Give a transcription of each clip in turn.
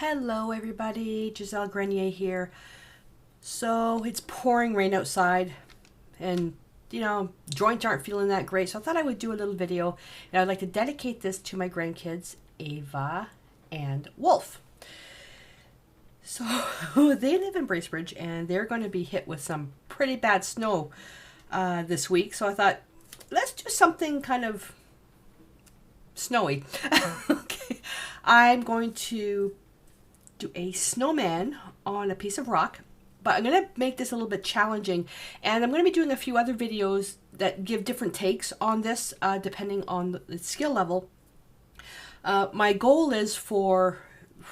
Hello everybody, Gisele Grenier here. So it's pouring rain outside and joints aren't feeling that great. So I thought I would do a little video and I'd like to dedicate this to my grandkids, Ava and Wolfe. So they live in Bracebridge and they're going to be hit with some pretty bad snow this week. So I thought, let's do something kind of snowy. Okay. I'm going to do a snowman on a piece of rock, but I'm going to make this a little bit challenging, and I'm going to be doing a few other videos that give different takes on this depending on the skill level. My goal is for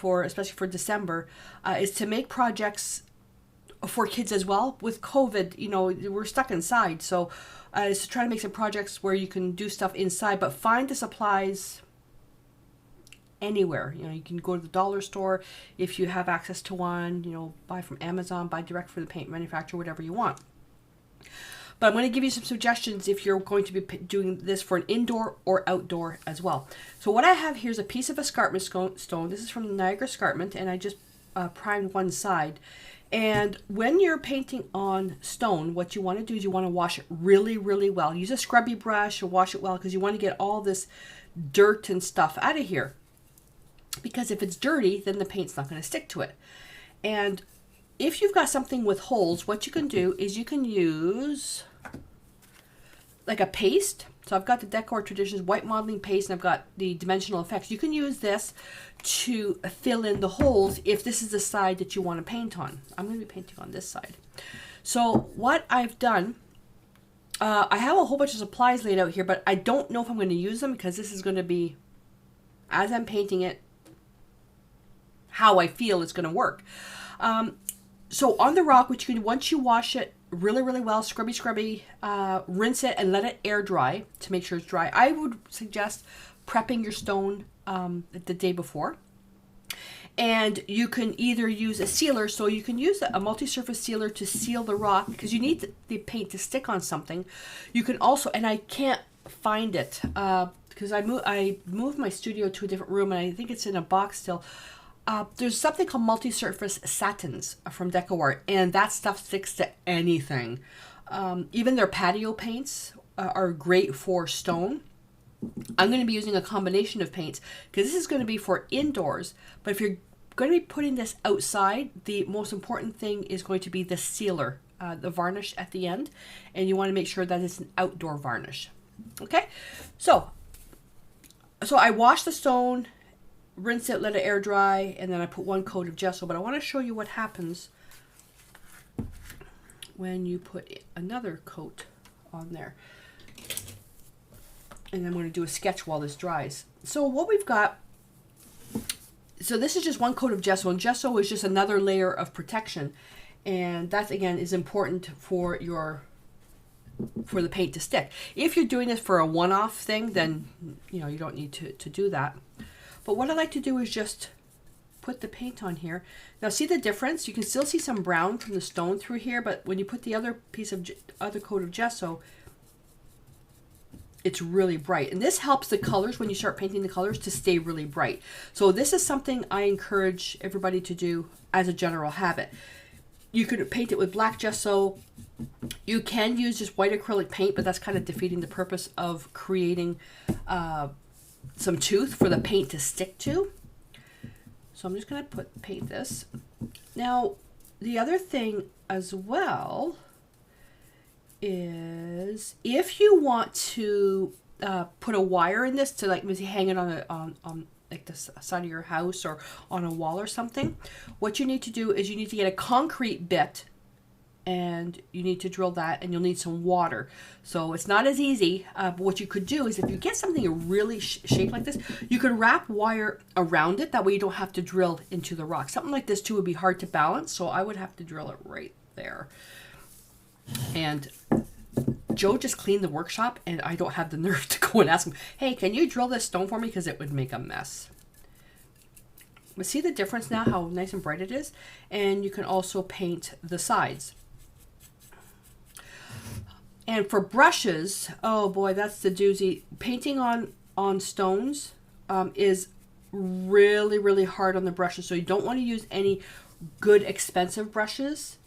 especially for December is to make projects for kids as well. With COVID, we're stuck inside, so is to try to make some projects where you can do stuff inside, but find the supplies anywhere. You can go to the dollar store if you have access to one, buy from Amazon, buy direct from the paint manufacturer, whatever you want. But I'm going to give you some suggestions if you're going to be doing this for an indoor or outdoor as well. So what I have here is a piece of escarpment stone. This is from the Niagara Escarpment, and I just primed one side. And when you're painting on stone, what you want to do is you want to wash it really, really well. Use a scrubby brush or wash it well, because you want to get all this dirt and stuff out of here. Because if it's dirty, then the paint's not going to stick to it. And if you've got something with holes, what you can do is you can use like a paste. So I've got the Decor Traditions white modeling paste, and I've got the dimensional effects. You can use this to fill in the holes if this is the side that you want to paint on. I'm going to be painting on this side. So what I've done, I have a whole bunch of supplies laid out here, but I don't know if I'm going to use them, because this is going to be, as I'm painting it, how I feel it's going to work. So on the rock, which you can, once you wash it really, really well, scrubby, rinse it and let it air dry to make sure it's dry. I would suggest prepping your stone the day before. And you can either use a sealer, so you can use a multi-surface sealer to seal the rock, because you need the paint to stick on something. You can also, and I can't find it because I moved my studio to a different room, and I think it's in a box still. There's something called multi-surface satins from Decor, and that stuff sticks to anything. Even their patio paints are great for stone. I'm going to be using a combination of paints, because this is going to be for indoors. But if you're going to be putting this outside, the most important thing is going to be the sealer, the varnish at the end. And you want to make sure that it's an outdoor varnish. Okay, so I washed the stone, rinse it, let it air dry, and then I put one coat of gesso. But I want to show you what happens when you put another coat on there. And I'm going to do a sketch while this dries. So what we've got, so this is just one coat of gesso, and gesso is just another layer of protection. And that, again, is important for the paint to stick. If you're doing this for a one-off thing, then you don't need to do that. But what I like to do is just put the paint on here. Now see the difference? You can still see some brown from the stone through here, but when you put the other coat of gesso, it's really bright. And this helps the colors, when you start painting the colors, to stay really bright. So this is something I encourage everybody to do as a general habit. You could paint it with black gesso. You can use just white acrylic paint, but that's kind of defeating the purpose of creating some tooth for the paint to stick to. So I'm just going to paint this. Now, the other thing as well is, if you want to put a wire in this to maybe hang it on like the side of your house or on a wall or something, what you need to do is you need to get a concrete bit, and you need to drill that, and you'll need some water. So it's not as easy, but what you could do is, if you get something really shaped like this, you could wrap wire around it. That way you don't have to drill into the rock. Something like this too would be hard to balance, so I would have to drill it right there. And Joe just cleaned the workshop, and I don't have the nerve to go and ask him, hey, can you drill this stone for me? Because it would make a mess. But see the difference now, how nice and bright it is? And you can also paint the sides. And for brushes, oh boy, that's the doozy. Painting on stones is really, really hard on the brushes. So you don't want to use any good expensive brushes.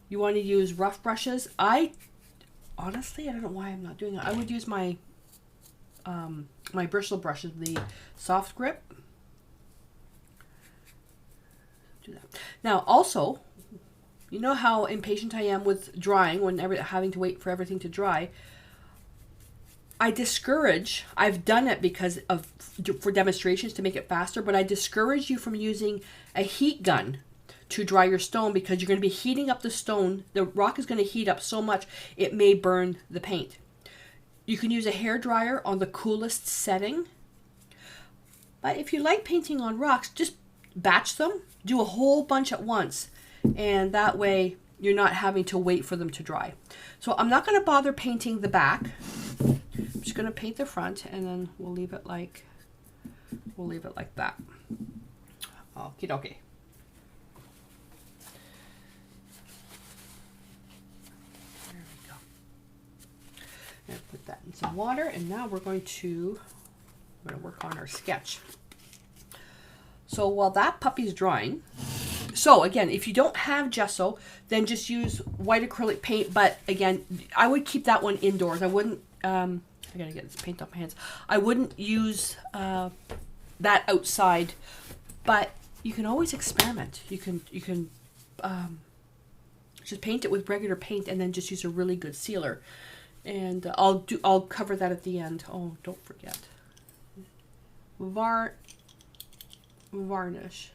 You want to use rough brushes. Honestly, I don't know why I'm not doing it. I would use my my bristle brushes, the soft grip. Do that. Now, also, you know how impatient I am with drying, having to wait for everything to dry. I've done it because for demonstrations to make it faster, but I discourage you from using a heat gun to dry your stone, because you're going to be heating up the stone. The rock is going to heat up so much it may burn the paint. You can use a hair dryer on the coolest setting. But if you like painting on rocks, just batch them. Do a whole bunch at once. And that way you're not having to wait for them to dry. So I'm not going to bother painting the back. I'm just going to paint the front, and then we'll leave it like that. Okie dokie. There we go. And put that in some water, and now we're going to work on our sketch. So while that puppy's drying, so again, if you don't have gesso, then just use white acrylic paint. But again, I would keep that one indoors. I wouldn't, I gotta get this paint off my hands. I wouldn't use that outside, but you can always experiment. You can just paint it with regular paint, and then just use a really good sealer. And I'll cover that at the end. Oh, don't forget. Varnish.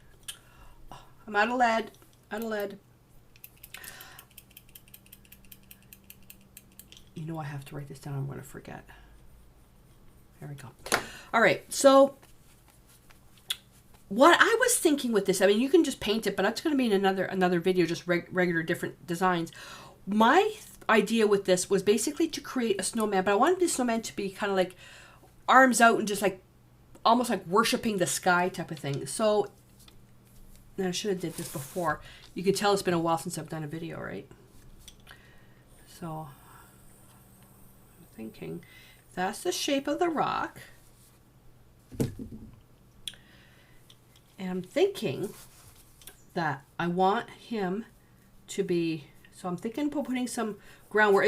Oh, I'm out of lead. You know I have to write this down. I'm going to forget. There we go. All right. So what I was thinking with this, I mean, you can just paint it, but that's going to be in another video, just regular different designs. My idea with this was basically to create a snowman, but I wanted the snowman to be kind of like arms out and just like almost like worshiping the sky type of thing. So, and I should have did this before. You can tell it's been a while since I've done a video, right? So, I'm thinking that's the shape of the rock. And I'm thinking that I want him to be, so I'm thinking of putting some groundwork,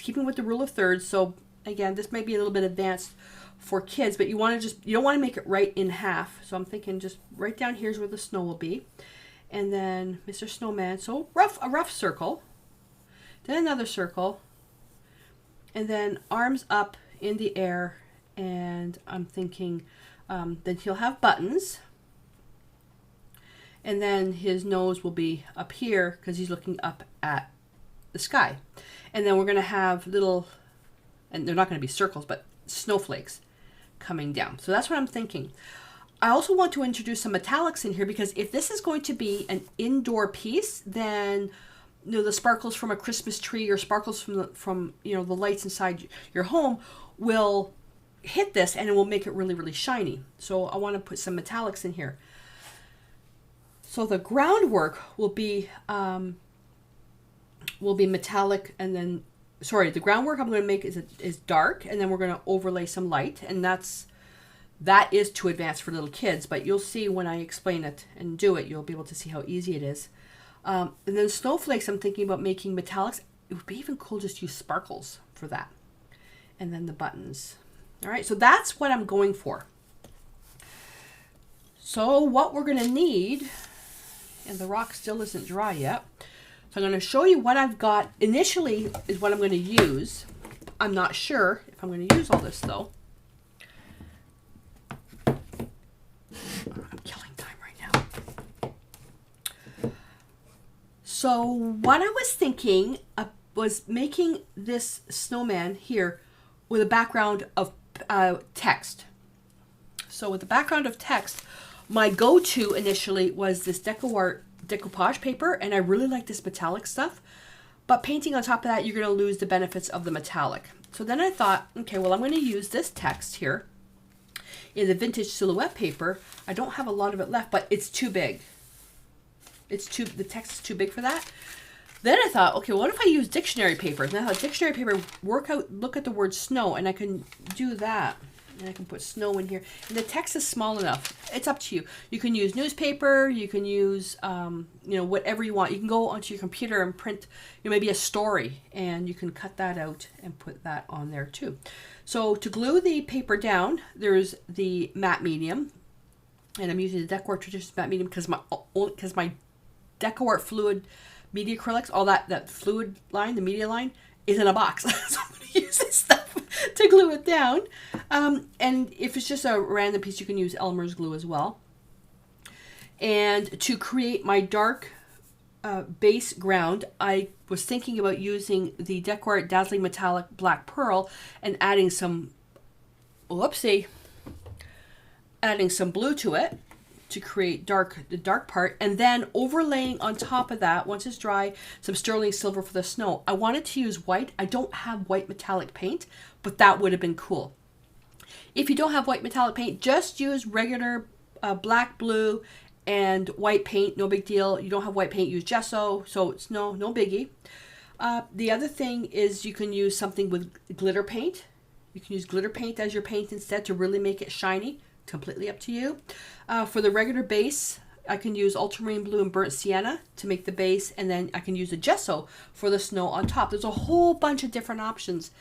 keeping with the rule of thirds. So again, this may be a little bit advanced for kids, but you don't want to make it right in half. So I'm thinking just right down here's where the snow will be. And then Mr. Snowman, so a rough circle, then another circle, and then arms up in the air. And I'm thinking then he'll have buttons. And then his nose will be up here because he's looking up at the sky. And then we're going to have little, and they're not going to be circles, but snowflakes coming down. So that's what I'm thinking. I also want to introduce some metallics in here, because if this is going to be an indoor piece, then the sparkles from a Christmas tree or sparkles from the lights inside your home will hit this, and it will make it really, really shiny. So I want to put some metallics in here. So the groundwork will be metallic, and then, sorry, the groundwork I'm going to make is dark, and then we're going to overlay some light, and that is too advanced for little kids, but you'll see when I explain it and do it, you'll be able to see how easy it is. And then snowflakes, I'm thinking about making metallics. It would be even cool just to use sparkles for that. And then the buttons. All right, so that's what I'm going for. So what we're going to need, and the rock still isn't dry yet, so I'm going to show you what I've got initially is what I'm going to use. I'm not sure if I'm going to use all this though. I'm killing time right now. So what I was thinking was making this snowman here with a background of text. So with the background of text, my go-to initially was this decoupage paper, and I really like this metallic stuff. But painting on top of that, you're going to lose the benefits of the metallic. So then I thought, okay, well, I'm going to use this text here in the vintage silhouette paper. I don't have a lot of it left, but it's too big. The text is too big for that. Then I thought, okay, what if I use dictionary paper? And I thought dictionary paper, look at the word snow, and I can do that. And I can put snow in here. And the text is small enough. It's up to you. You can use newspaper. You can use, whatever you want. You can go onto your computer and print, maybe a story. And you can cut that out and put that on there too. So to glue the paper down, there's the matte medium. And I'm using the Decor Traditions matte medium because my Decor Fluid Media Acrylics, all that fluid line, the media line, is in a box. So I'm going to use this stuff to glue it down. And if it's just a random piece, you can use Elmer's glue as well. And to create my dark base ground, I was thinking about using the Decor Dazzling Metallic Black Pearl and adding some blue to it to create the dark part, and then overlaying on top of that, once it's dry, some sterling silver for the snow. I wanted to use white. I don't have white metallic paint, but that would have been cool. If you don't have white metallic paint, just use regular black, blue, and white paint. No big deal. You don't have white paint, use gesso, so it's no biggie. The other thing is you can use something with glitter paint. You can use glitter paint as your paint instead to really make it shiny. Completely up to you. For the regular base, I can use ultramarine blue and burnt sienna to make the base, and then I can use a gesso for the snow on top. There's a whole bunch of different options,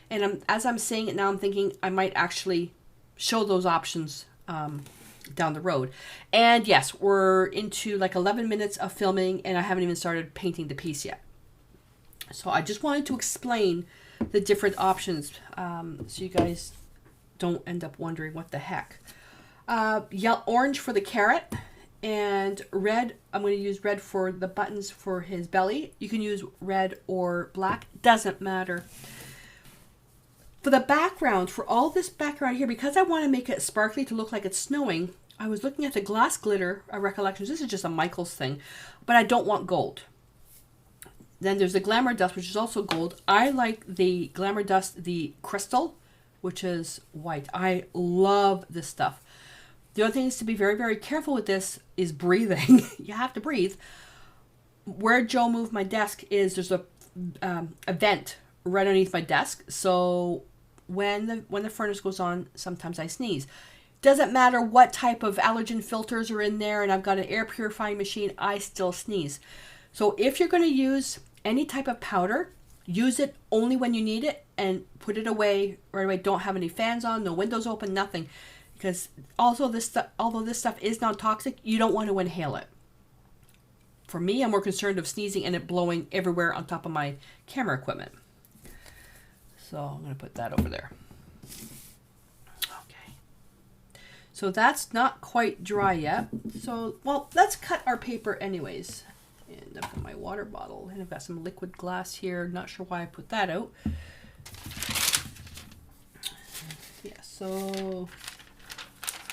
and as I'm saying it now, I'm thinking I might actually show those options down the road. And yes, we're into like 11 minutes of filming, and I haven't even started painting the piece yet. So I just wanted to explain the different options so you guys don't end up wondering what the heck. Orange for the carrot, and red, I'm going to use red for the buttons for his belly. You can use red or black, doesn't matter. For the background, for all this background here, because I want to make it sparkly to look like it's snowing, I was looking at the glass glitter recollections. This is just a Michaels thing, but I don't want gold. Then there's the Glamour Dust, which is also gold. I like the Glamour Dust, the crystal, which is white. I love this stuff. The other thing is to be very, very careful with this is breathing. You have to breathe. Where Joe moved my desk there's a vent right underneath my desk. So when the furnace goes on, sometimes I sneeze. Doesn't matter what type of allergen filters are in there, and I've got an air purifying machine, I still sneeze. So if you're going to use any type of powder, use it only when you need it and put it away right away. Don't have any fans on, no windows open, nothing. Because also although this stuff is non-toxic, you don't want to inhale it. For me, I'm more concerned of sneezing and it blowing everywhere on top of my camera equipment. So I'm going to put that over there. Okay. So that's not quite dry yet. So, well, let's cut our paper anyways. And I've got my water bottle, and I've got some liquid glass here. Not sure why I put that out. Yeah, so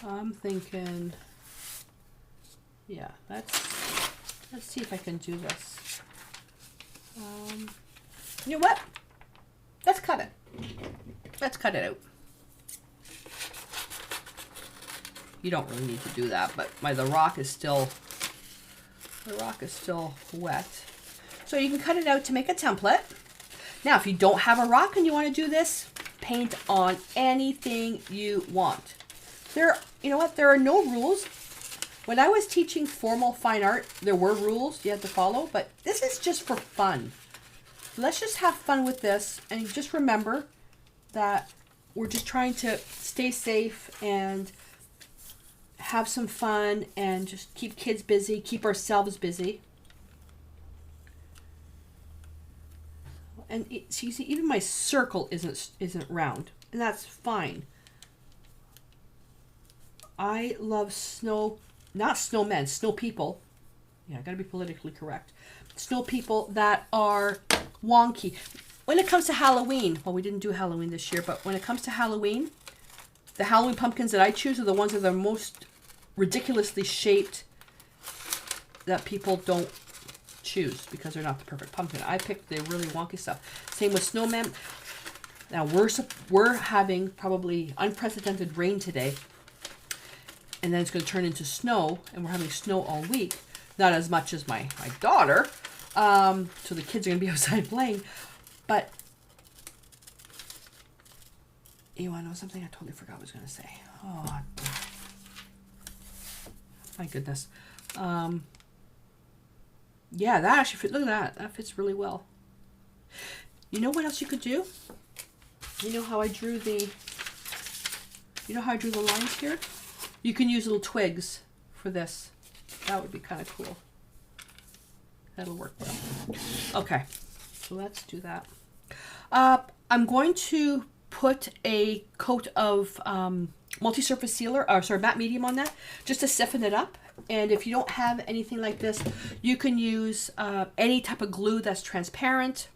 I'm thinking, yeah, let's see if I can do this. You know what? Let's cut it. Let's cut it out. You don't really need to do that, but the rock is still wet. So you can cut it out to make a template. Now, if you don't have a rock and you want to do this, paint on anything you want. You know what? There are no rules. When I was teaching formal fine art, there were rules you had to follow, but this is just for fun. Let's just have fun with this, and just remember that we're just trying to stay safe and have some fun and just keep kids busy, keep ourselves busy. And so you see, even my circle isn't round, and that's fine. I love not snowmen, snow people. Yeah, I gotta be politically correct. Snow people that are wonky. When it comes to Halloween, well, we didn't do Halloween this year, but when it comes to Halloween, the Halloween pumpkins that I choose are the ones that are most ridiculously shaped that people don't choose because they're not the perfect pumpkin. I picked the really wonky stuff. Same with snowmen. Now we're having probably unprecedented rain today, and then it's going to turn into snow, and we're having snow all week. Not as much as my daughter, so the kids are going to be outside playing, but You want to know something? I totally forgot what I was going to say. Oh, my goodness. Yeah, that actually fits. Look at that. That fits really well. You know what else you could do? You know how I drew the... You know how I drew the lines here? You can use little twigs for this. That would be kind of cool. That'll work well. Okay, so let's do that. I'm going to put a coat of multi-surface sealer, or sorry, matte medium on that, just to stiffen it up. And if you don't have anything like this, you can use any type of glue that's transparent.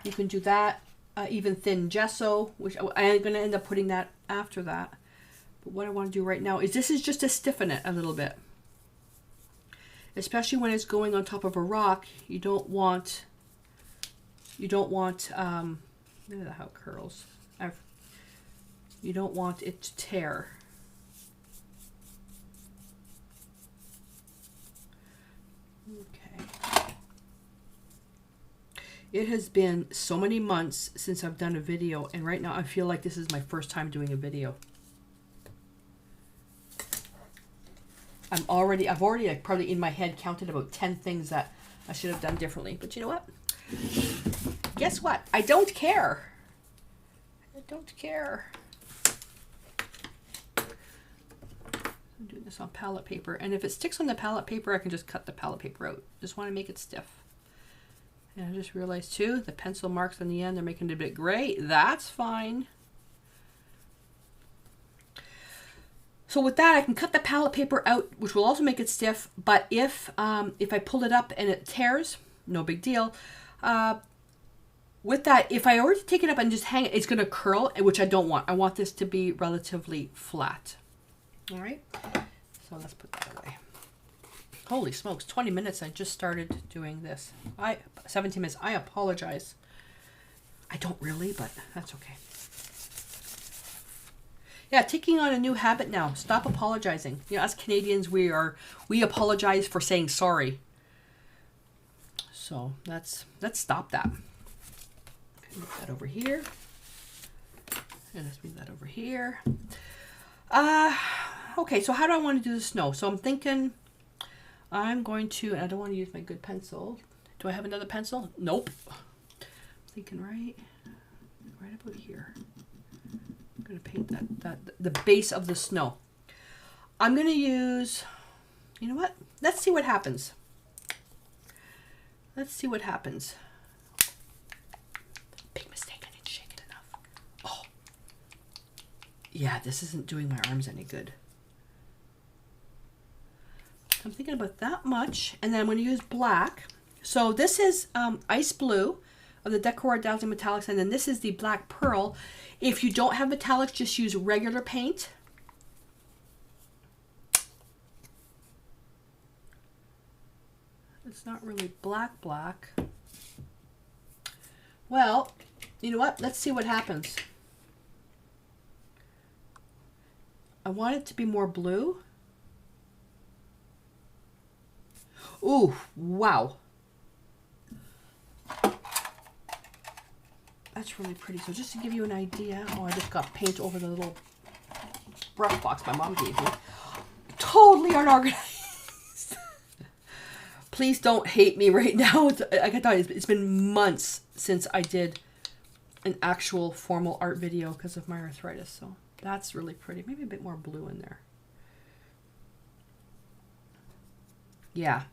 You can do that. Even thin gesso, which I'm going to end up putting that after that. But what I want to do right now is this is just to stiffen it a little bit. Especially when it's going on top of a rock, you don't want, look at how it curls. You don't want it to tear. Okay. It has been so many months since I've done a video, and right now I feel like this is my first time doing a video. I've already like, probably in my head counted about 10 things that I should have done differently. But you know what? Guess what? I don't care. I don't care. I'm doing this on palette paper, and if it sticks on the palette paper, I can just cut the palette paper out. Just want to make it stiff. And I just realized too, the pencil marks on the end, they're making it a bit gray. That's fine. So with that, I can cut the palette paper out, which will also make it stiff. But if I pull it up and it tears, no big deal. With that, if I were to take it up and just hang it, it's going to curl, which I don't want. I want this to be relatively flat. All right. So let's put that away. Holy smokes, 20 minutes. I just started doing this. 17 minutes. I apologize. I don't really, but that's okay. Yeah, taking on a new habit now. Stop apologizing. You know, as Canadians, we apologize for saying sorry. So let's stop that. Okay, move that over here. And let's move that over here. Okay, so how do I want to do the snow? So I'm thinking I'm going to, and I don't want to use my good pencil. Do I have another pencil? Nope. I'm thinking right about here. I'm going to paint the base of the snow. I'm going to use, you know what? Let's see what happens. Let's see what happens. Big mistake, I didn't shake it enough. Oh. Yeah, this isn't doing my arms any good. I'm thinking about that much, and then I'm going to use black. So this is ice blue of the Decor Dazzling Metallics, and then this is the black pearl. If you don't have metallics, just use regular paint. It's not really black. Well, you know what? Let's see what happens. I want it to be more blue. Ooh, wow. That's really pretty. So just to give you an idea, oh, I just got paint over the little brush box my mom gave me. Totally unorganized. Please don't hate me right now. Like I thought, it's been months since I did an actual formal art video because of my arthritis. So that's really pretty. Maybe a bit more blue in there. Yeah.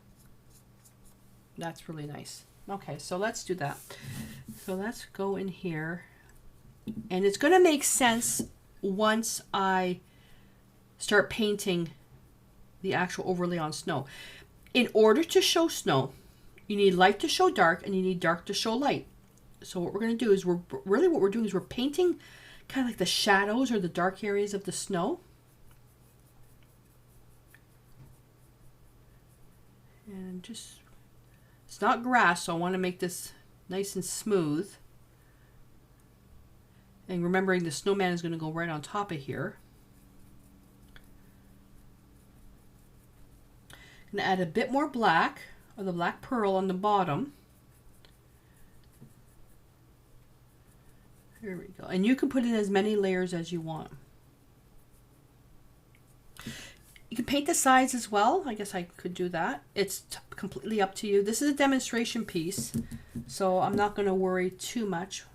That's really nice. Okay, so let's do that. So let's go in here. And it's going to make sense once I start painting the actual overlay on snow. In order to show snow, you need light to show dark and you need dark to show light. So what we're going to do is what we're doing is we're painting kind of like the shadows or the dark areas of the snow. And just, it's not grass, so I want to make this nice and smooth. And remembering the snowman is going to go right on top of here. I'm going to add a bit more black, or the black pearl on the bottom. There we go. And you can put in as many layers as you want. You can paint the sides as well. I guess I could do that. It's completely up to you. This is a demonstration piece, so I'm not going to worry too much.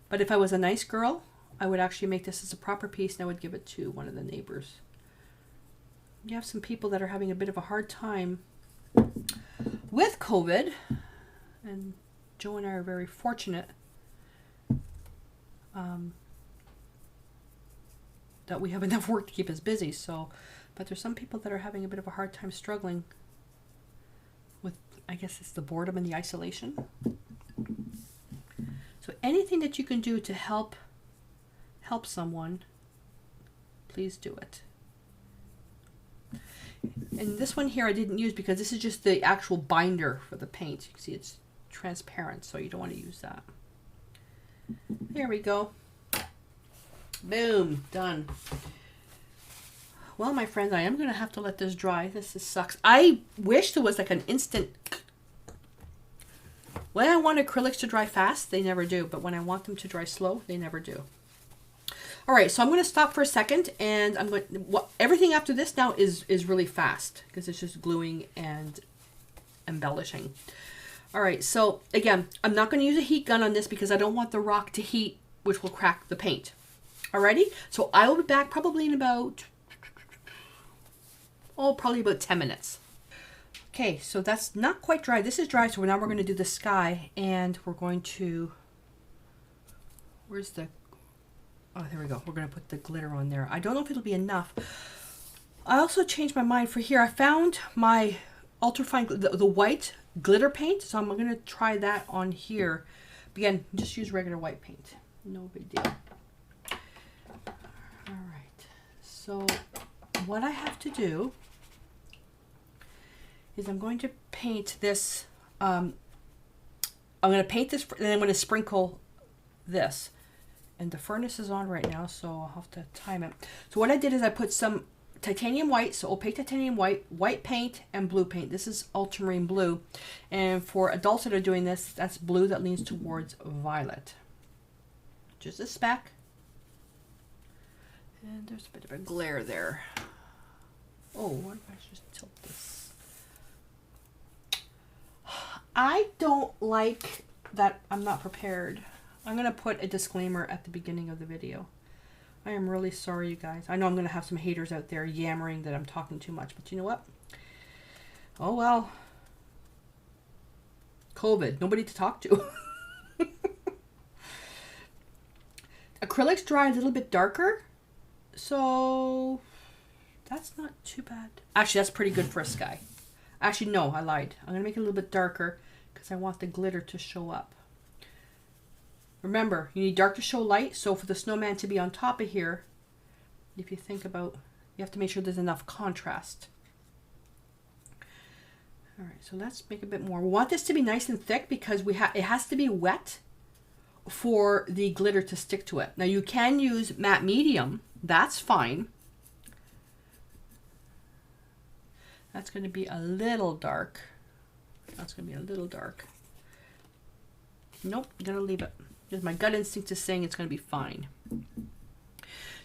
But if I was a nice girl, I would actually make this as a proper piece and I would give it to one of the neighbors. You have some people that are having a bit of a hard time with COVID, and Joe and I are very fortunate that we have enough work to keep us busy. So, but there's some people that are having a bit of a hard time struggling with, I guess it's the boredom and the isolation. So anything that you can do to help someone, please do it. And this one here I didn't use because this is just the actual binder for the paint. You can see it's transparent, so you don't want to use that. There we go. Boom, done. Well, my friends, I am going to have to let this dry. This sucks. I wish there was like an instant. When I want acrylics to dry fast, they never do. But when I want them to dry slow, they never do. All right, so I'm going to stop for a second, and I'm going. Everything after this now is really fast because it's just gluing and embellishing. All right, so again, I'm not going to use a heat gun on this because I don't want the rock to heat, which will crack the paint. Alrighty, so I will be back probably in about, probably about 10 minutes. Okay, so that's not quite dry. This is dry, so now we're going to do the sky, and we're going to, where's the, oh, there we go. We're going to put the glitter on there. I don't know if it'll be enough. I also changed my mind for here. I found my ultrafine, the white glitter paint, so I'm going to try that on here. Again, just use regular white paint. No big deal. All right, so what I have to do is I'm going to paint this. I'm going to paint this, and then I'm going to sprinkle this. And the furnace is on right now, so I'll have to time it. So what I did is I put some titanium white, so opaque titanium white, white paint, and blue paint. This is ultramarine blue. And for adults that are doing this, that's blue that leans towards violet. Just a speck. And there's a bit of a glare there. Oh, what if I just tilt this? I don't like that I'm not prepared. I'm going to put a disclaimer at the beginning of the video. I am really sorry, you guys. I know I'm going to have some haters out there yammering that I'm talking too much, but you know what? Oh, well. COVID. Nobody to talk to. Acrylics dry a little bit darker, so that's not too bad. Actually, that's pretty good for a sky. Actually, no, I lied. I'm going to make it a little bit darker because I want the glitter to show up. Remember, you need dark to show light, so for the snowman to be on top of here, if you think about, you have to make sure there's enough contrast. All right, so let's make a bit more. We want this to be nice and thick because it has to be wet for the glitter to stick to it. Now you can use matte medium, that's fine. That's going to be a little dark. That's going to be a little dark. Nope, I'm going to leave it. Just my gut instinct is saying it's going to be fine.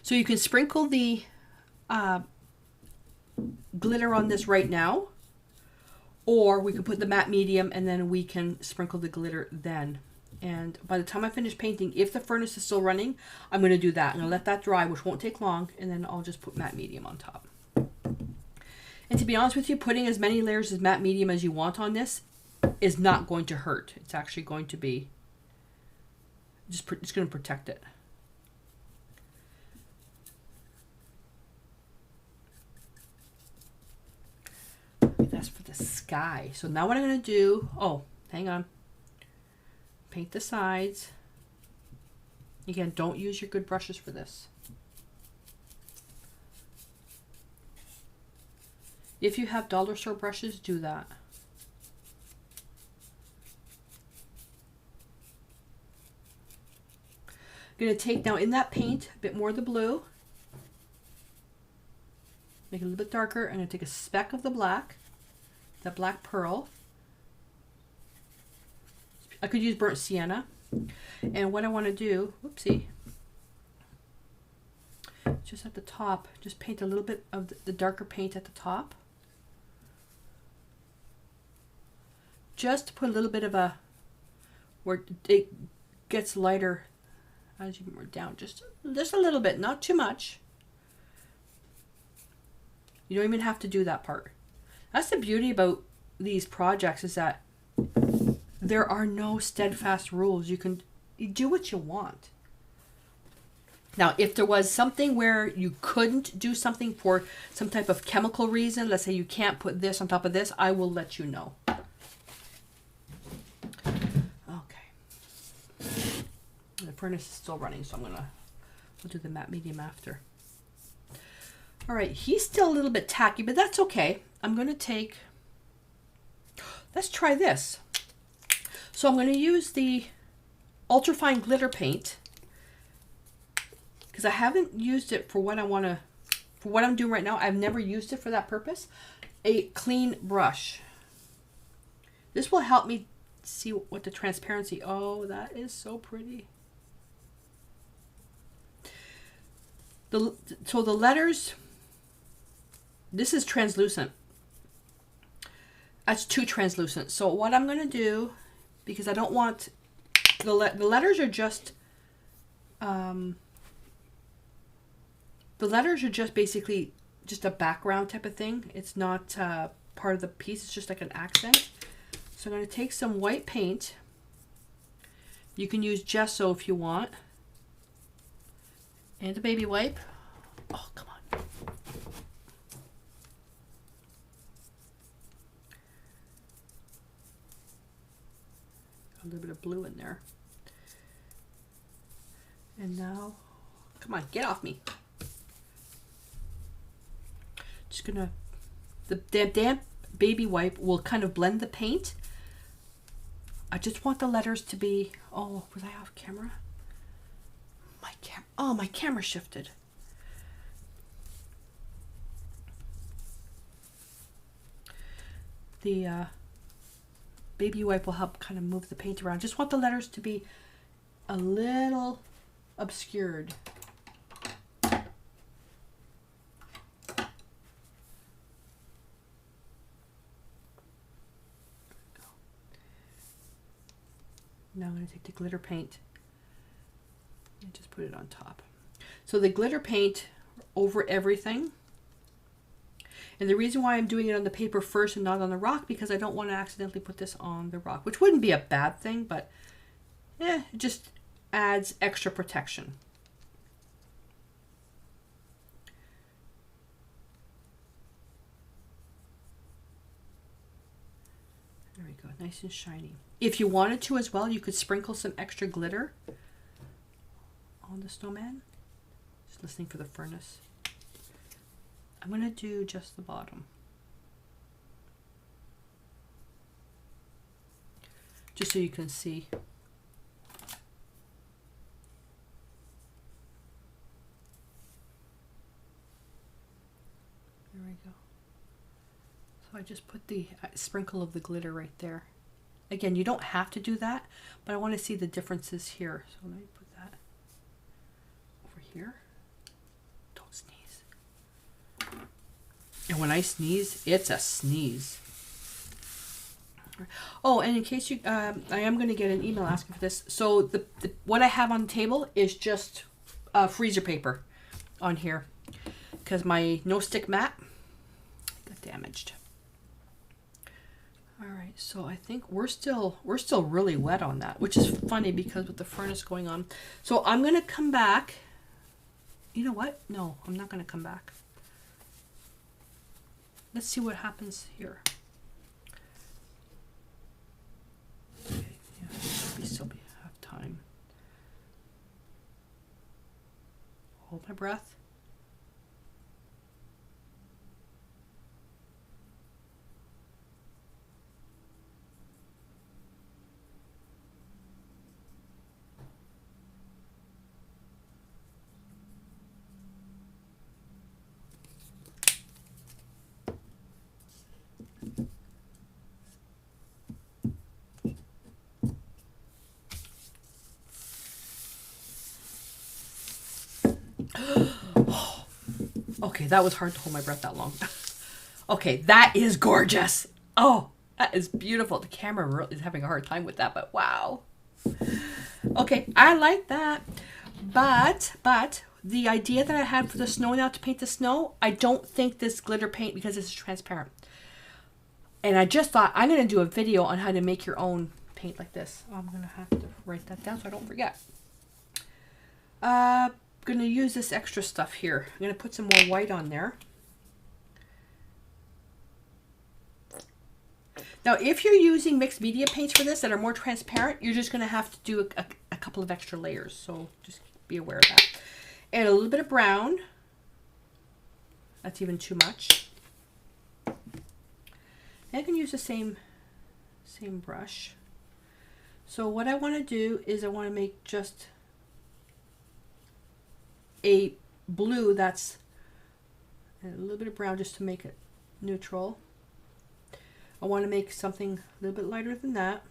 So you can sprinkle the glitter on this right now, or we can put the matte medium and then we can sprinkle the glitter then. And by the time I finish painting, if the furnace is still running, I'm going to do that. I'm going to let that dry, which won't take long, and then I'll just put matte medium on top. And to be honest with you, putting as many layers of matte medium as you want on this is not going to hurt. It's actually going to be it's going to protect it. That's for the sky. So now what I'm going to do, oh, hang on. Paint the sides. Again, don't use your good brushes for this. If you have dollar store brushes, do that. I'm going to take now in that paint a bit more of the blue. Make it a little bit darker. I'm going to take a speck of the black, that black pearl. I could use burnt sienna. And what I want to do, whoopsie, just at the top, just paint a little bit of the darker paint at the top. Just to put a little bit of a, where it gets lighter as you move down, just a little bit, not too much. You don't even have to do that part. That's the beauty about these projects, is that there are no steadfast rules. You do what you want. Now, if there was something where you couldn't do something for some type of chemical reason, let's say you can't put this on top of this, I will let you know. Okay. The furnace is still running, so we'll do the matte medium after. All right, he's still a little bit tacky, but that's okay. I'm going to take, let's try this. So I'm going to use the ultrafine glitter paint, because I haven't used it for what I want to, for what I'm doing right now. I've never used it for that purpose. A clean brush. This will help me see what the transparency, oh, that is so pretty. So the letters, this is translucent. That's too translucent. So what I'm going to do, because I don't want, the letters are just, the letters are just basically just a background type of thing. It's not part of the piece. It's just like an accent. So I'm going to take some white paint. You can use gesso if you want. And a baby wipe. Oh, come on. A little bit of blue in there. And now, come on, get off me. Just gonna, the damp baby wipe will kind of blend the paint. I just want the letters to be, oh, was I off camera? My camera shifted. The baby wipe will help kind of move the paint around. Just want the letters to be a little obscured. Now I'm going to take the glitter paint and just put it on top. So the glitter paint over everything. And the reason why I'm doing it on the paper first and not on the rock, because I don't want to accidentally put this on the rock, which wouldn't be a bad thing, but it just adds extra protection. There we go, nice and shiny. If you wanted to as well, you could sprinkle some extra glitter on the snowman. Just listening for the furnace. I'm going to do just the bottom. Just so you can see. There we go. So I just put the sprinkle of the glitter right there. Again, you don't have to do that, but I want to see the differences here. So let me put that over here. Don't sneeze. And when I sneeze, it's a sneeze. Oh, and in case you, I am going to get an email asking for this. So what I have on the table is just freezer paper on here, because my no stick mat got damaged. All right, so I think we're still really wet on that, which is funny because with the furnace going on. So I'm going to come back. You know what? No, I'm not going to come back. Let's see what happens here. Okay, yeah, still have time. Hold my breath. Okay, that was hard to hold my breath that long. Okay, that is gorgeous. Oh, that is beautiful. The camera really is having a hard time with that, but wow. Okay, I like that. But the idea that I had for the snow now to paint the snow, I don't think this glitter paint, because this is transparent. And I just thought I'm going to do a video on how to make your own paint like this. Oh, I'm going to have to write that down so I don't forget. Going to use this extra stuff here. I'm going to put some more white on there. Now, if you're using mixed media paints for this that are more transparent, you're just going to have to do a couple of extra layers. So just be aware of that. And a little bit of brown. That's even too much. And I can use the same brush. So what I want to do is I want to make just a blue that's a little bit of brown just to make it neutral. I want to make something a little bit lighter than that.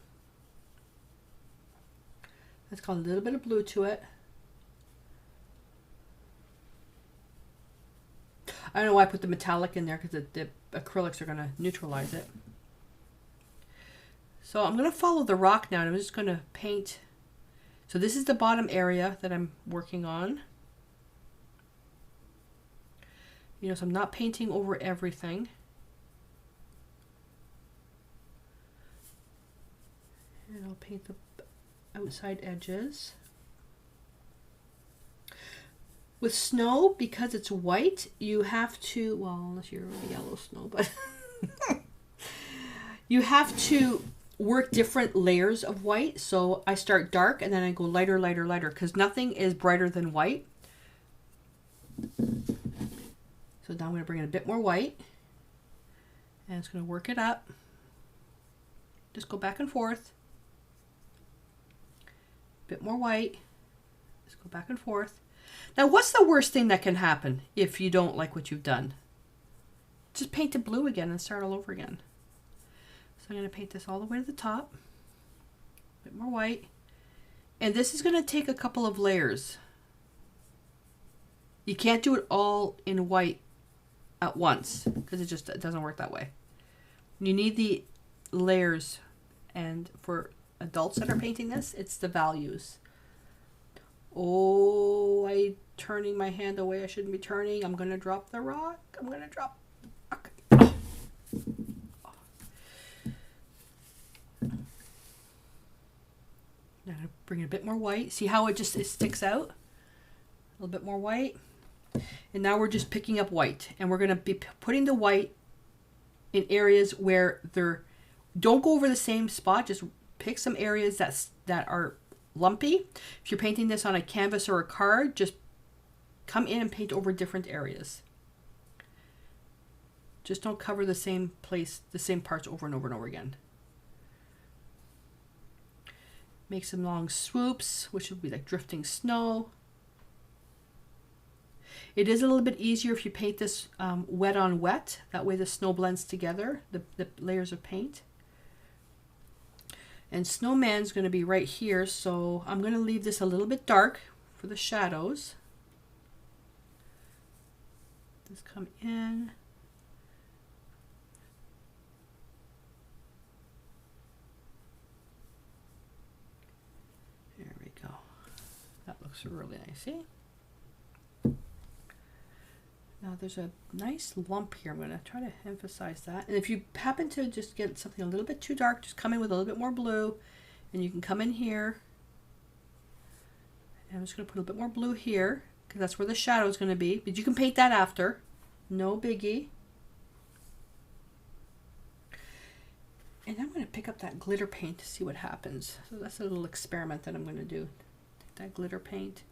Let's call a little bit of blue to it. I don't know why I put the metallic in there, because the acrylics are going to neutralize it. So I'm going to follow the rock now, and I'm just going to paint. So this is the bottom area that I'm working on. You know, so I'm not painting over everything. And I'll paint the outside edges. With snow, because it's white, you have to, well, unless you're a yellow snow, but you have to work different layers of white. So I start dark and then I go lighter, lighter, lighter, because nothing is brighter than white. So now I'm going to bring in a bit more white, and it's going to work it up. Just go back and forth. Bit more white. Just go back and forth. Now, what's the worst thing that can happen if you don't like what you've done? Just paint it blue again and start all over again. So I'm going to paint this all the way to the top. A bit more white. And this is going to take a couple of layers. You can't do it all in white at once, because it doesn't work that way. You need the layers, and for adults that are painting this, it's the values. Oh, I'm turning my hand away. I shouldn't be turning. I'm going to drop the rock. I'm going to drop the rock. Now I'm going to bring in a bit more white. See how it sticks out? A little bit more white. And now we're just picking up white. And we're going to be putting the white in areas where don't go over the same spot. Just pick some areas that are lumpy. If you're painting this on a canvas or a card, just come in and paint over different areas. Just don't cover the same place, the same parts over and over and over again. Make some long swoops, which would be like drifting snow. It is a little bit easier if you paint this wet on wet. That way the snow blends together, the layers of paint. And Snowman's going to be right here, so I'm going to leave this a little bit dark for the shadows. Just come in. There we go. That looks really nice, see? Now there's a nice lump here. I'm going to try to emphasize that. And if you happen to just get something a little bit too dark, just come in with a little bit more blue. And you can come in here. And I'm just going to put a little bit more blue here, because that's where the shadow is going to be. But you can paint that after. No biggie. And I'm going to pick up that glitter paint to see what happens. So that's a little experiment that I'm going to do. Take that glitter paint.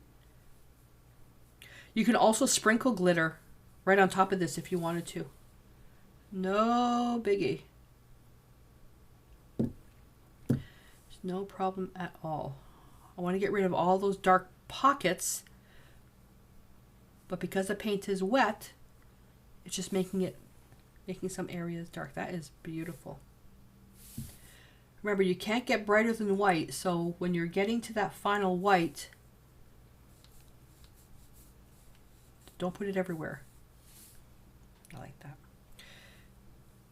You can also sprinkle glitter right on top of this if you wanted to. No biggie. There's no problem at all. I want to get rid of all those dark pockets, but because the paint is wet, it's just making some areas dark. That is beautiful. Remember, you can't get brighter than white, so when you're getting to that final white, Don't put it everywhere. I like that.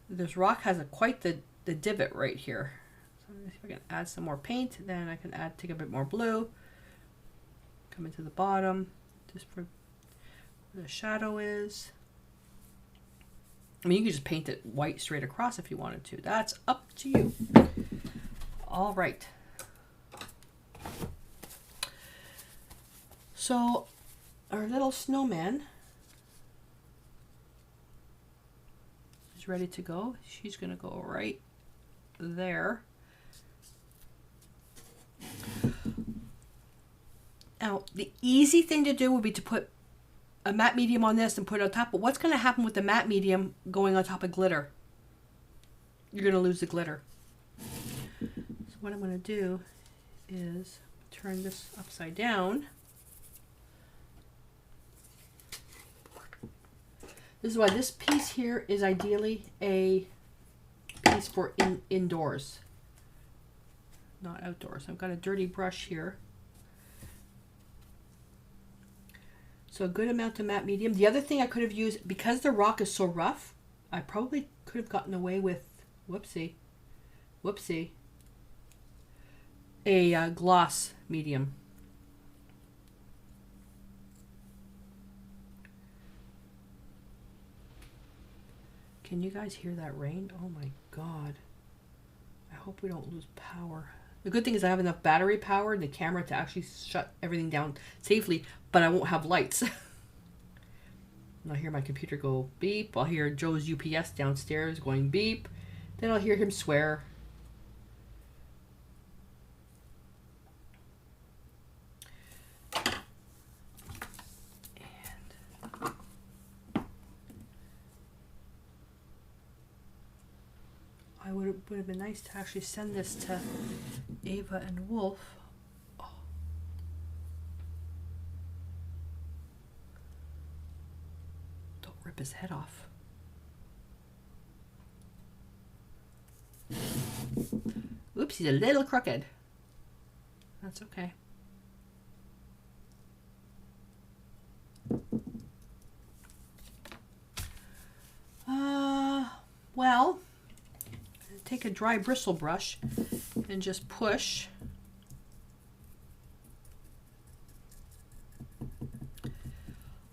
This rock has quite the divot right here. So if I can add some more paint, then I can take a bit more blue. Come into the bottom, just for where the shadow is. I mean, you could just paint it white straight across if you wanted to. That's up to you. All right. So our little snowman is ready to go. She's going to go right there. Now, the easy thing to do would be to put a matte medium on this and put it on top. But what's going to happen with the matte medium going on top of glitter? You're going to lose the glitter. So what I'm going to do is turn this upside down. This is why this piece here is ideally a piece for indoors, not outdoors. I've got a dirty brush here. So a good amount of matte medium. The other thing I could have used, because the rock is so rough, I probably could have gotten away with, whoopsie, a gloss medium. Can you guys hear that rain? Oh my God. I hope we don't lose power. The good thing is I have enough battery power in the camera to actually shut everything down safely, but I won't have lights. I'll hear my computer go beep. I'll hear Joe's UPS downstairs going beep. Then I'll hear him swear. Would have been nice to actually send this to Ava and Wolfe. Oh. Don't rip his head off. Oops, he's a little crooked. That's okay. Well, take a dry bristle brush and just push.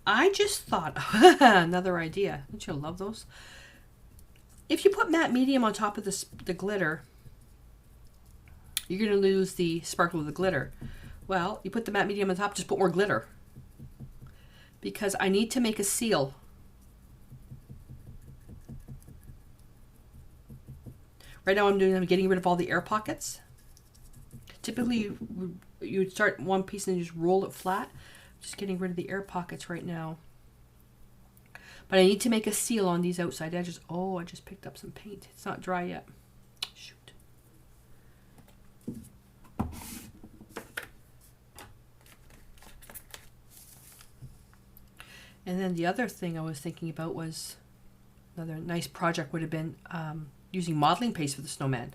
I just thought, another idea. Don't you love those? If you put matte medium on top of the glitter, you're going to lose the sparkle of the glitter. Well, you put the matte medium on top, just put more glitter. Because I need to make a seal. Right now I'm getting rid of all the air pockets. Typically you would start one piece and just roll it flat. Just getting rid of the air pockets right now. But I need to make a seal on these outside edges. Oh, I just picked up some paint. It's not dry yet. Shoot. And then the other thing I was thinking about was, another nice project would have been using modeling paste for the snowman.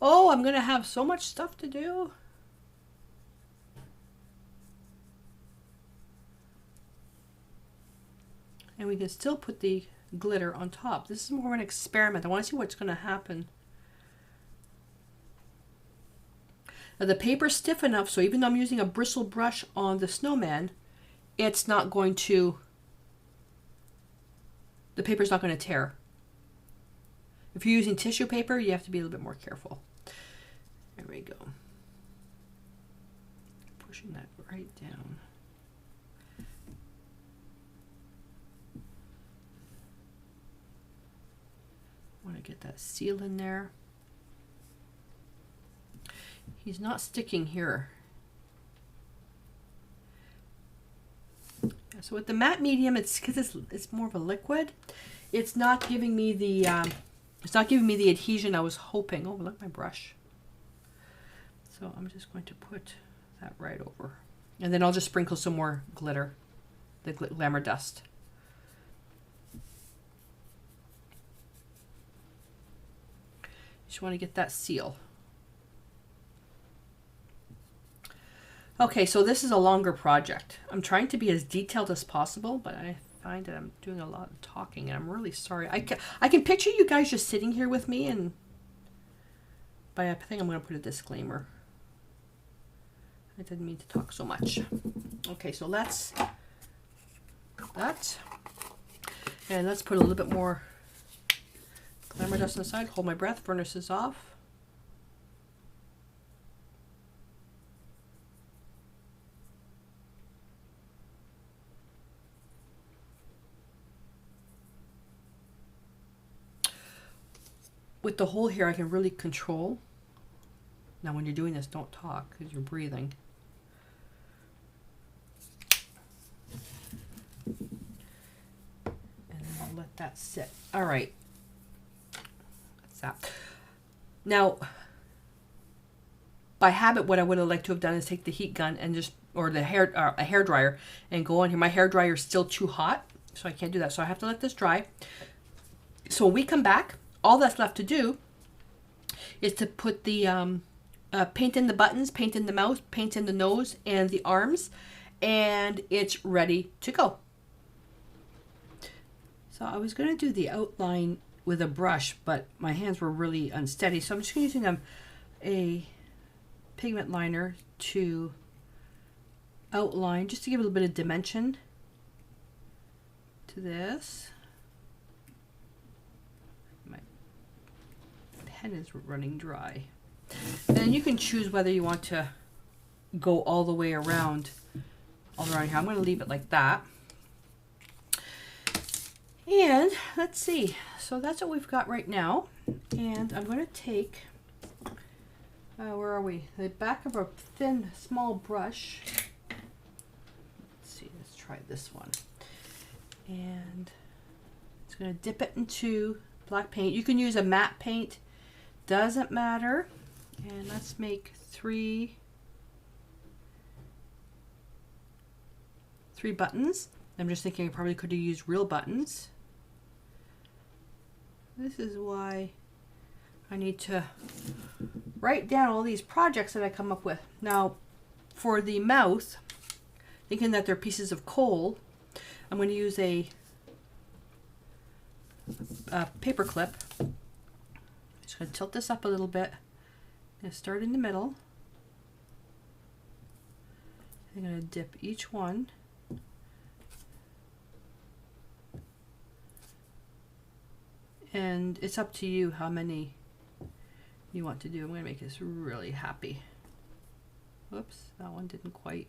Oh, I'm going to have so much stuff to do. And we can still put the glitter on top. This is more of an experiment. I want to see what's going to happen. Now the paper's stiff enough, so even though I'm using a bristle brush on the snowman, it's not going to, the paper's not going to tear. If you're using tissue paper, you have to be a little bit more careful. There we go. Pushing that right down. Want to get that seal in there. He's not sticking here. So with the matte medium, it's because it's more of a liquid. It's not giving me the adhesion I was hoping. Oh, look at my brush. So I'm just going to put that right over, and then I'll just sprinkle some more glitter, the glamour dust. Just want to get that seal. Okay, so this is a longer project. I'm trying to be as detailed as possible, but I find that I'm doing a lot of talking, and I'm really sorry. I can picture you guys just sitting here with me, and but I think I'm going to put a disclaimer. I didn't mean to talk so much. Okay, so let's that, and let's put a little bit more glamour dust on the side. Hold my breath. Furnace is off. With the hole here, I can really control. Now, when you're doing this, don't talk because you're breathing. And then I'll let that sit. All right. That's that. Now, by habit, what I would have liked to have done is take the heat gun and just, or the a hair dryer, and go on here. My hair dryer is still too hot, so I can't do that. So I have to let this dry. So when we come back, all that's left to do is to put the paint in the buttons, paint in the mouth, paint in the nose and the arms, and it's ready to go. So I was going to do the outline with a brush, but my hands were really unsteady, so I'm just using a pigment liner to outline, just to give a little bit of dimension to this. Pen is running dry. And then you can choose whether you want to go all the way around here. I'm going to leave it like that. And let's see. So that's what we've got right now. And I'm going to take, where are we? The back of a thin, small brush. Let's see, let's try this one. And it's going to dip it into black paint. You can use a matte paint. Doesn't matter. And let's make three buttons. I'm just thinking I probably could have used real buttons. This is why I need to write down all these projects that I come up with. Now, for the mouth, thinking that they're pieces of coal, I'm going to use a paper clip. Just going to tilt this up a little bit. I'm going to start in the middle. I'm going to dip each one. And it's up to you how many you want to do. I'm going to make this really happy. Whoops, that one didn't quite.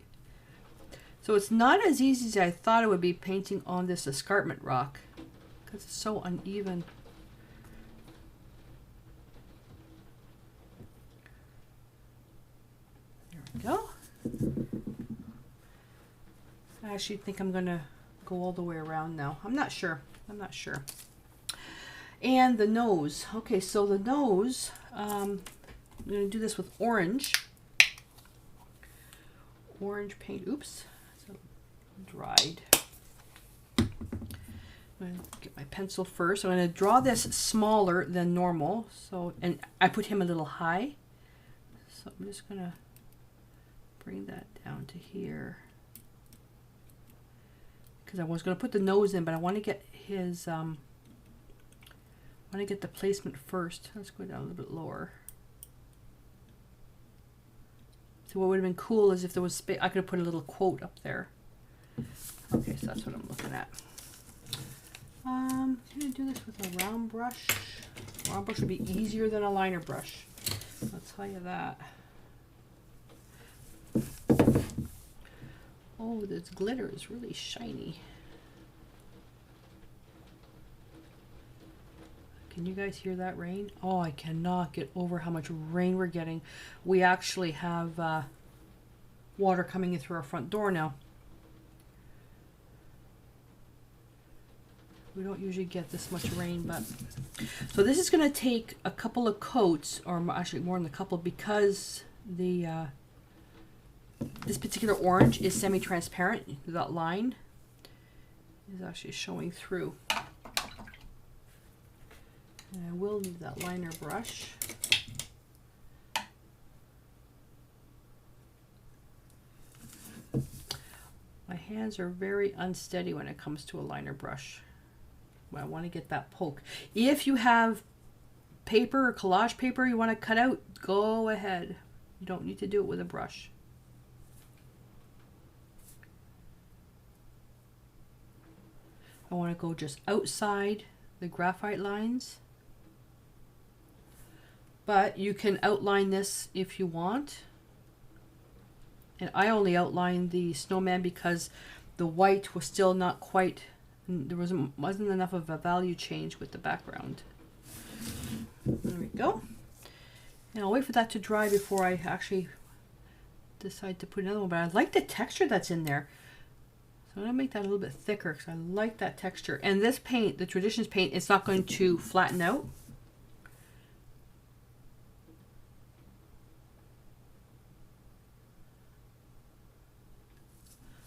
So it's not as easy as I thought it would be painting on this escarpment rock because it's so uneven. Go. I actually think I'm gonna go all the way around now. I'm not sure. And the nose. Okay, so the nose, I'm gonna do this with orange paint. Oops, so dried. I'm gonna get my pencil first. I'm gonna draw this smaller than normal. So, and I put him a little high. So I'm just gonna bring that down to here because I was going to put the nose in, but I want to get his I want to get the placement first. Let's go down a little bit lower. So what would have been cool is if there was space, I could have put a little quote up there. Okay, so that's what I'm looking at. I'm going to do this with a round brush. Round brush would be easier than a liner brush. I'll tell you that. Oh, this glitter is really shiny. Can you guys hear that rain? Oh, I cannot get over how much rain we're getting. We actually have water coming in through our front door now. We don't usually get this much rain, but so this is going to take a couple of coats, or actually more than a couple, because the this particular orange is semi-transparent. That line is actually showing through. And I will need that liner brush. hands are very unsteady when it comes to a liner brush. Well, I want to get that poke. If you have paper or collage paper you want to cut out, go ahead. You don't need to do it with a brush. I want to go just outside the graphite lines. But you can outline this if you want. And I only outlined the snowman because the white was still not quite, there wasn't enough of a value change with the background. There we go. And I'll wait for that to dry before I actually decide to put another one. But I like the texture that's in there. So I'm going to make that a little bit thicker because I like that texture. And this paint, the Traditions paint, it's not going to flatten out.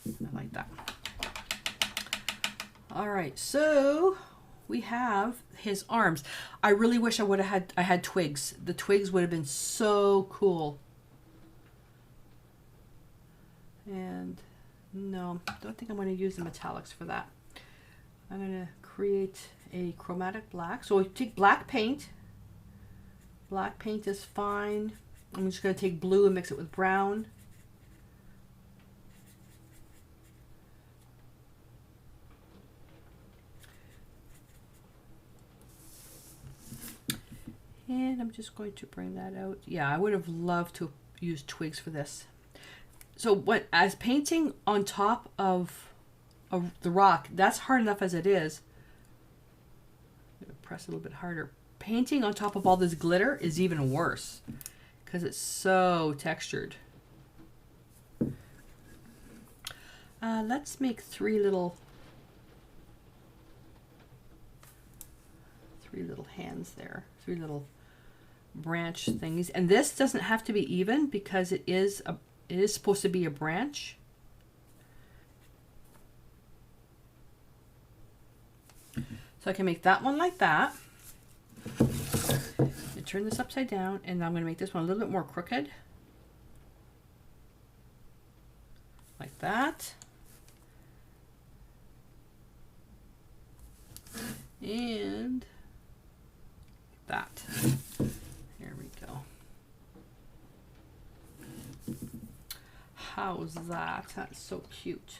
I like that. All right, so we have his arms. I really wish I had twigs. The twigs would have been so cool. And no, don't think I'm going to use the metallics for that. I'm going to create a chromatic black. So we take black paint. Black paint is fine. I'm just going to take blue and mix it with brown. And I'm just going to bring that out. Yeah, I would have loved to use twigs for this. So as painting on top of the rock, that's hard enough as it is. I'm going to press a little bit harder. Painting on top of all this glitter is even worse because it's so textured. Let's make three little hands there. Three little branch things, and this doesn't have to be even because it is supposed to be a branch. So I can make that one like that. I turn this upside down, and I'm going to make this one a little bit more crooked, like that. And that. Here we go. How's that? That's so cute.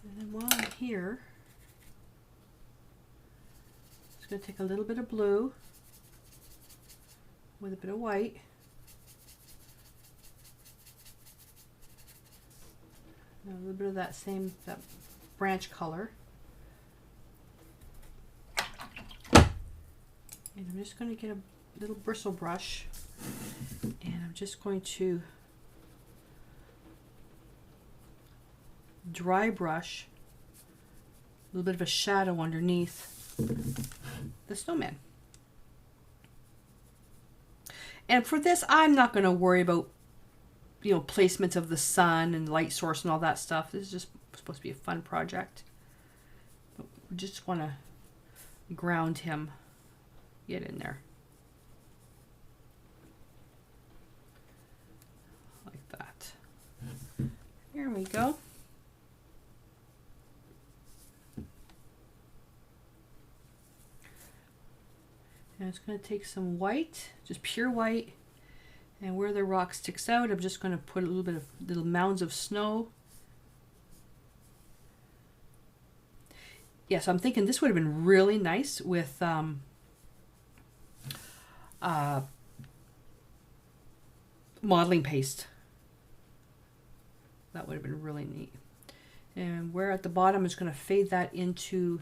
And then while I'm here, I'm just going to take a little bit of blue with a bit of white. And a little bit of that branch color. And I'm just going to get a little bristle brush, and I'm just going to dry brush a little bit of a shadow underneath the snowman. And for this, I'm not going to worry about, you know, placement of the sun and light source and all that stuff. This is just supposed to be a fun project. But we just want to ground him. Get in there. Like that. Here we go. And it's going to take some white, just pure white, and where the rock sticks out, I'm just going to put a little bit of little mounds of snow. Yeah, so I'm thinking this would have been really nice with modeling paste. That would have been really neat. And where at the bottom, I'm just going to fade that into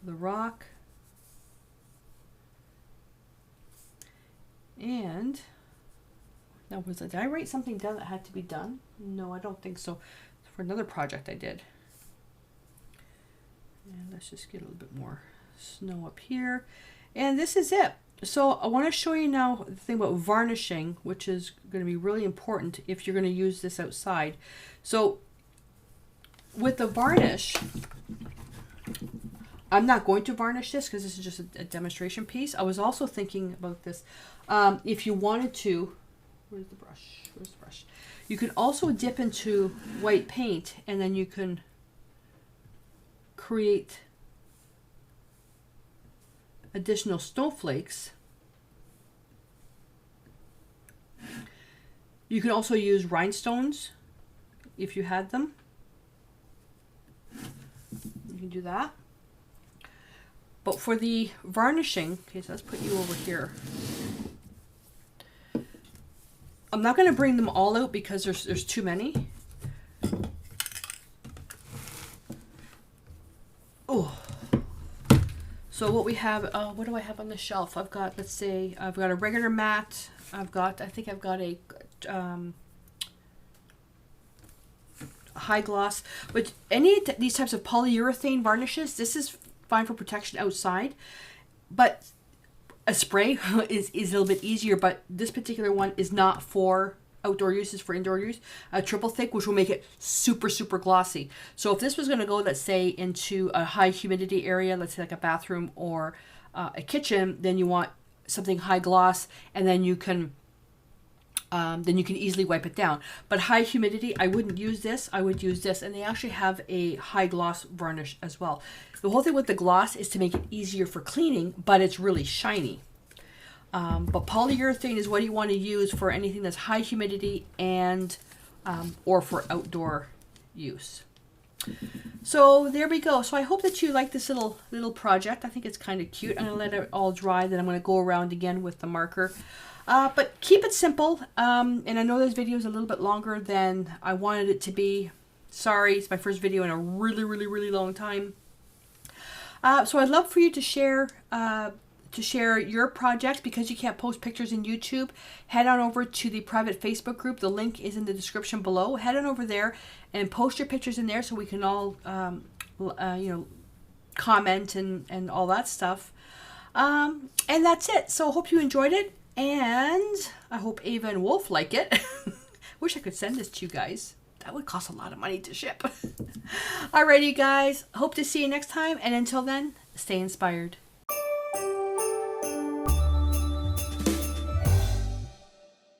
the rock. And now, did I write something down that had to be done? No, I don't think so. For another project I did. And let's just get a little bit more snow up here. And this is it. So I want to show you now the thing about varnishing, which is going to be really important if you're going to use this outside. So with the varnish, I'm not going to varnish this because this is just a demonstration piece. I was also thinking about this. If you wanted to, where's the brush? Where's the brush? You can also dip into white paint, and then you can create additional snowflakes. You can also use rhinestones if you had them. You can do that. But for the varnishing, okay, so let's put you over here. I'm not going to bring them all out because there's too many. Oh. So what we have, what do I have on the shelf? I've got, let's say, I've got a regular matte. I think I've got a high gloss. But any of these types of polyurethane varnishes, this is fine for protection outside. But a spray is a little bit easier, but this particular one is not for outdoor use, it's for indoor use. A triple thick, which will make it super, super glossy. So if this was going to go, let's say, into a high humidity area, let's say like a bathroom or a kitchen, then you want something high gloss, and then you can easily wipe it down. But high humidity, I wouldn't use this. I would use this, and they actually have a high gloss varnish as well. The whole thing with the gloss is to make it easier for cleaning, but it's really shiny. But polyurethane is what you want to use for anything that's high humidity and or for outdoor use. So there we go. So I hope that you like this little project. I think it's kind of cute. I'm gonna let it all dry, then I'm gonna go around again with the marker. But keep it simple. And I know this video is a little bit longer than I wanted it to be. Sorry, it's my first video in a really, really, really long time. So I'd love for you to share your projects. Because you can't post pictures in YouTube, head on over to the private Facebook group. The link is in the description below. Head on over there and post your pictures in there so we can all, comment and all that stuff. And that's it. So I hope you enjoyed it. And I hope Ava and Wolfe like it. Wish I could send this to you guys. That would cost a lot of money to ship. Alrighty, guys. Hope to see you next time. And until then, stay inspired.